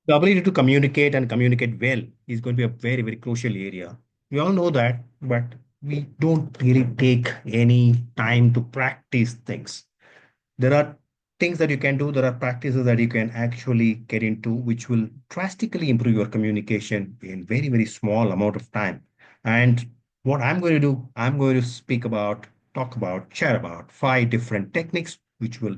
The ability to communicate and communicate well is going to be a very, very crucial area. We all know that, but we don't really take any time to practice things. There are things that you can do, there are practices that you can actually get into, which will drastically improve your communication in very, very small amount of time. And what I'm going to do, I'm going to talk about, share about 5 different techniques which will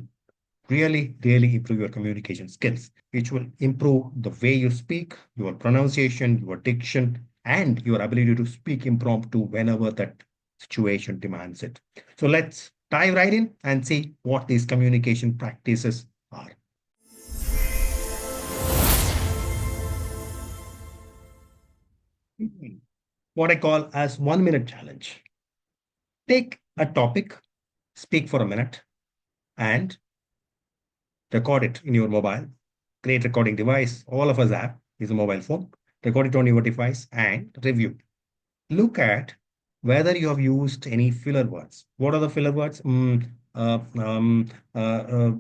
really, really improve your communication skills, which will improve the way you speak, your pronunciation, your diction, and your ability to speak impromptu whenever that situation demands it. So let's dive right in and see what these communication practices are. What I call as 1 minute challenge. Take a topic, speak for a minute, and record it in your mobile. Great recording device. All of us have is a mobile phone. Record it on your device and review. Look at whether you have used any filler words. What are the filler words? Uh, um, uh, uh,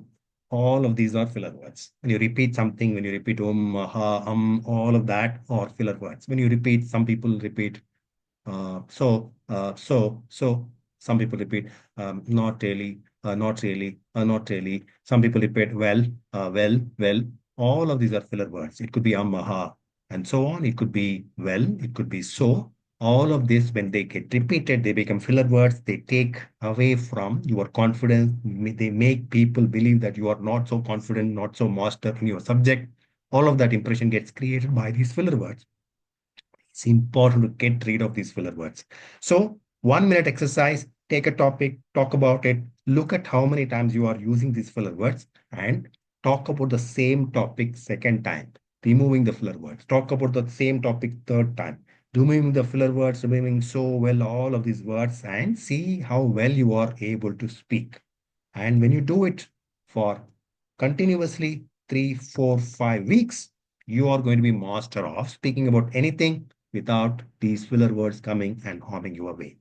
all of these are filler words. When you repeat something, when you repeat ha, all of that are filler words. When you repeat, some people repeat so. Some people repeat not really, not really, not really. Some people repeat well. All of these are filler words. It could be aha, and so on. It could be well, it could be so. All of this, when they get repeated, they become filler words. They take away from your confidence. They make people believe that you are not so confident, not so master in your subject. All of that impression gets created by these filler words. It's important to get rid of these filler words. So 1 minute exercise, take a topic, talk about it, look at how many times you are using these filler words and talk about the same topic second time, removing the filler words. Talk about the same topic third time, removing the filler words, removing so well all of these words and see how well you are able to speak. And when you do it for continuously 3, 4, 5 weeks, you are going to be master of speaking about anything without these filler words coming and harming your way.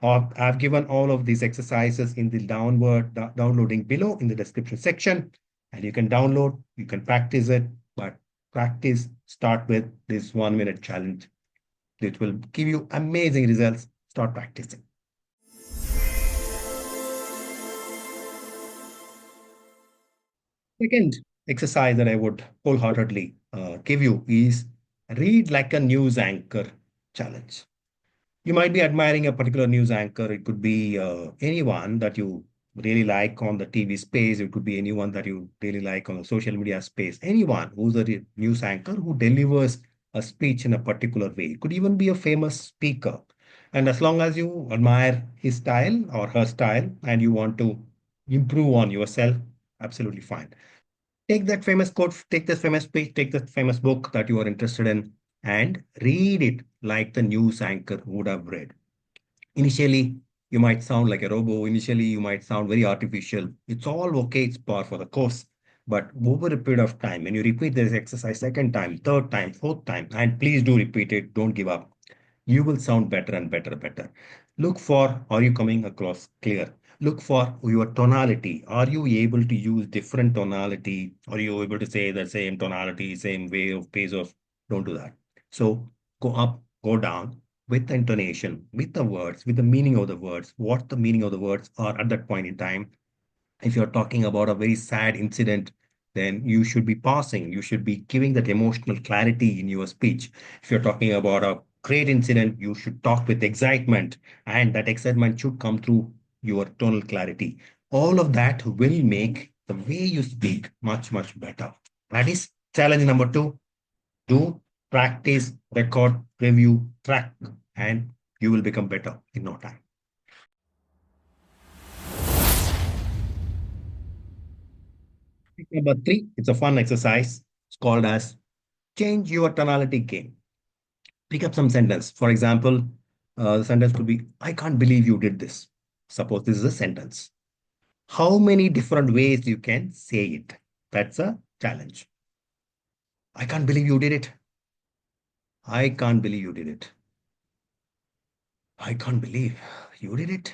I've given all of these exercises in the downloading below in the description section, and you can download, you can practice it, but practice start with this 1 minute challenge. It will give you amazing results. Start practicing. Second exercise that I would wholeheartedly give you is read like a news anchor challenge. You might be admiring a particular news anchor. It could be anyone that you really like on the TV space. It could be anyone that you really like on the social media space. Anyone who's a news anchor who delivers a speech in a particular way. It could even be a famous speaker. And as long as you admire his style or her style and you want to improve on yourself, absolutely fine. Take that famous quote, take this famous speech, take this famous book that you are interested in and read it like the news anchor would have read. Initially, you might sound like a robo. Initially, you might sound very artificial. It's all okay. It's par for the course. But over a period of time, when you repeat this exercise second time, third time, fourth time, and please do repeat it, don't give up, you will sound better and better. Look for, are you coming across clear? Look for your tonality. Are you able to use different tonality? Are you able to say the same tonality, same way of pace of? Don't do that. So go up, go down with the intonation, with the words, with the meaning of the words, what the meaning of the words are at that point in time. If you're talking about a very sad incident, then you should be pausing. You should be giving that emotional clarity in your speech. If you're talking about a great incident, you should talk with excitement, and that excitement should come through your tonal clarity. All of that will make the way you speak much better. That is challenge number two. Do practice, record, review, track, and you will become better in no time. Number three, it's a fun exercise. It's called as change your tonality game. Pick up some sentence. For example, the sentence could be, I can't believe you did this. Suppose this is a sentence. How many different ways you can say it? That's a challenge. I can't believe you did it. I can't believe you did it. I can't believe you did it.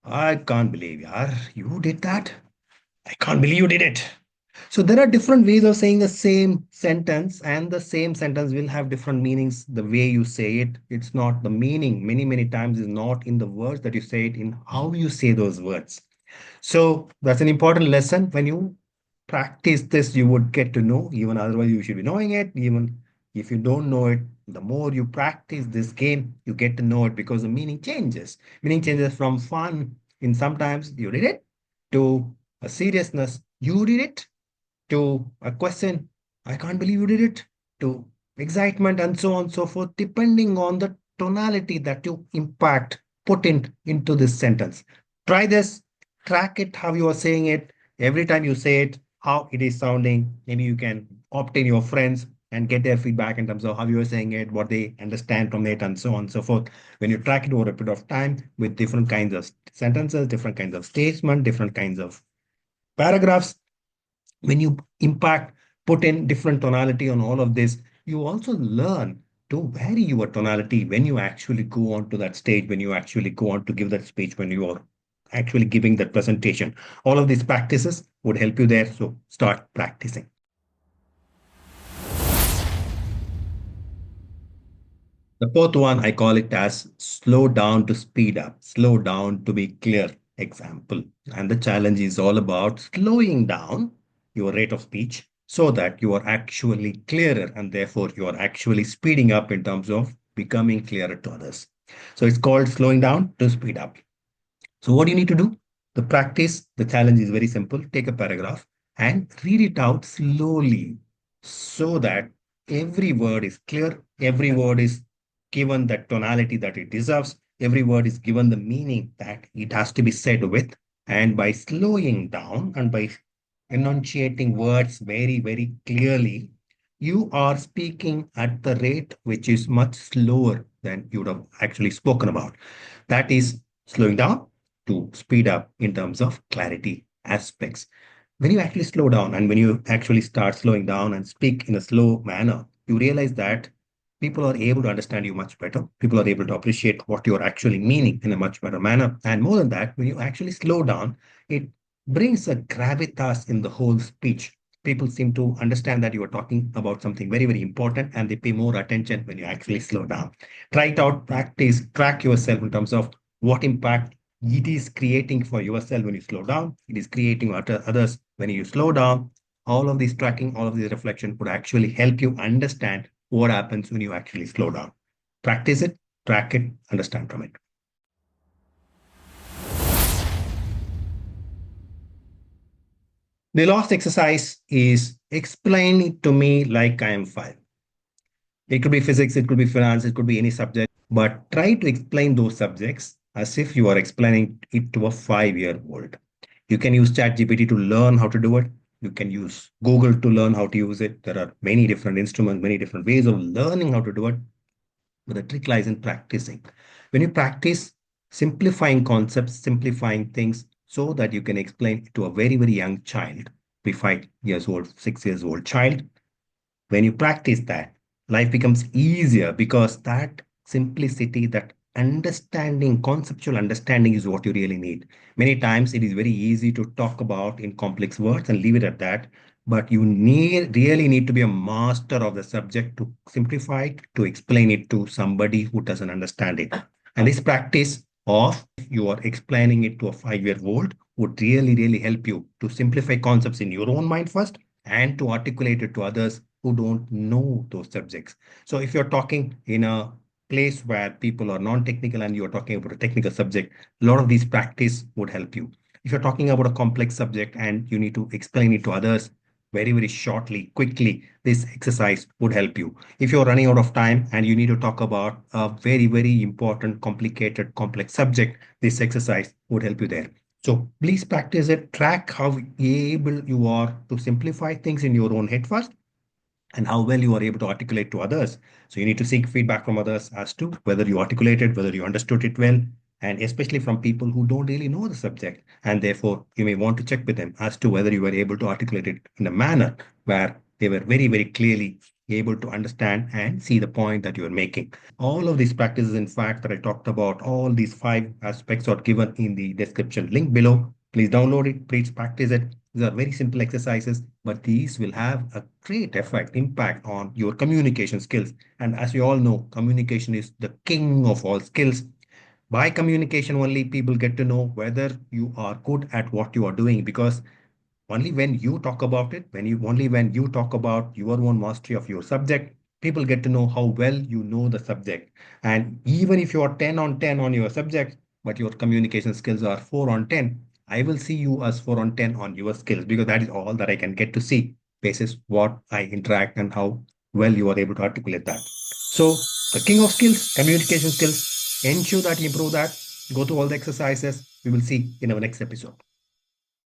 I can't believe, yaar, you did that. I can't believe you did it. So there are different ways of saying the same sentence, and the same sentence will have different meanings the way you say it. It's not the meaning, many times is not in the words that you say it, in how you say those words. So that's an important lesson. When you practice this, you would get to know, even otherwise you should be knowing it. Even if you don't know it, the more you practice this game, you get to know it because the meaning changes. Meaning changes from fun in sometimes you did it to a seriousness. You did it to a question, I can't believe you did it, to excitement and so on and so forth, depending on the tonality that you impact, put into this sentence. Try this, track it, how you are saying it, every time you say it, how it is sounding. Maybe you can opt in your friends and get their feedback in terms of how you are saying it, what they understand from it, and so on and so forth. When you track it over a period of time with different kinds of sentences, different kinds of statements, different kinds of paragraphs, when you impact, put in different tonality on all of this, you also learn to vary your tonality when you actually go on to that stage, when you actually go on to give that speech, when you are actually giving that presentation. All of these practices would help you there. So start practicing. The fourth one, I call it as slow down to speed up, slow down to be clear. Example. And the challenge is all about slowing down your rate of speech so that you are actually clearer and therefore you are actually speeding up in terms of becoming clearer to others. So it's called slowing down to speed up. So what do you need to do? The practice, the challenge is very simple. Take a paragraph and read it out slowly so that every word is clear, every word is given the tonality that it deserves, every word is given the meaning that it has to be said with. And by slowing down and by enunciating words very clearly, you are speaking at the rate which is much slower than you would have actually spoken about. That is slowing down to speed up in terms of clarity aspects. When you actually slow down and when you actually start slowing down and speak in a slow manner, you realize that people are able to understand you much better. People are able to appreciate what you're actually meaning in a much better manner. And more than that, when you actually slow down, it brings a gravitas in the whole speech. People seem to understand that you are talking about something very important and they pay more attention when you actually slow down. Try it out, practice, track yourself in terms of what impact it is creating for yourself when you slow down. It is creating others when you slow down. All of this tracking, all of this reflection would actually help you understand what happens when you actually slow down. Practice it, track it, understand from it. The last exercise is explain it to me like I am five. It could be physics, it could be finance, it could be any subject, but try to explain those subjects as if you are explaining it to a 5-year-old. You can use ChatGPT to learn how to do it. You can use Google to learn how to use it. There are many different instruments, many different ways of learning how to do it. But the trick lies in practicing. When you practice simplifying concepts, simplifying things so that you can explain it to a very young child, be 5 years old, 6 years old child, when you practice that, life becomes easier because that simplicity, that understanding, conceptual understanding is what you really need. Many times it is very easy to talk about in complex words and leave it at that. But you really need to be a master of the subject to simplify it, to explain it to somebody who doesn't understand it. And this practice of you are explaining it to a 5-year-old would really help you to simplify concepts in your own mind first and to articulate it to others who don't know those subjects. So if you're talking in a place where people are non-technical and you're talking about a technical subject, a lot of these practice would help you. If you're talking about a complex subject and you need to explain it to others very shortly, quickly, this exercise would help you. If you're running out of time and you need to talk about a very important, complicated, complex subject, this exercise would help you there. So please practice it. Track how able you are to simplify things in your own head first and how well you are able to articulate to others. So you need to seek feedback from others as to whether you articulated, whether you understood it well, and especially from people who don't really know the subject. And therefore, you may want to check with them as to whether you were able to articulate it in a manner where they were very clearly able to understand and see the point that you are making. All of these practices, in fact, that I talked about, all these 5 aspects are given in the description link below. Please download it, please practice it. These are very simple exercises, but these will have a great effect, impact on your communication skills. And as you all know, communication is the king of all skills. By communication only, people get to know whether you are good at what you are doing, because only when you talk about it, when you talk about your own mastery of your subject, people get to know how well you know the subject. And even if you are 10 on 10 on your subject, but your communication skills are 4 on 10, I will see you as 4 on 10 on your skills, because that is all that I can get to see basis what I interact and how well you are able to articulate that. So the king of skills, communication skills, ensure that you improve that. Go through all the exercises. We will see in our next episode.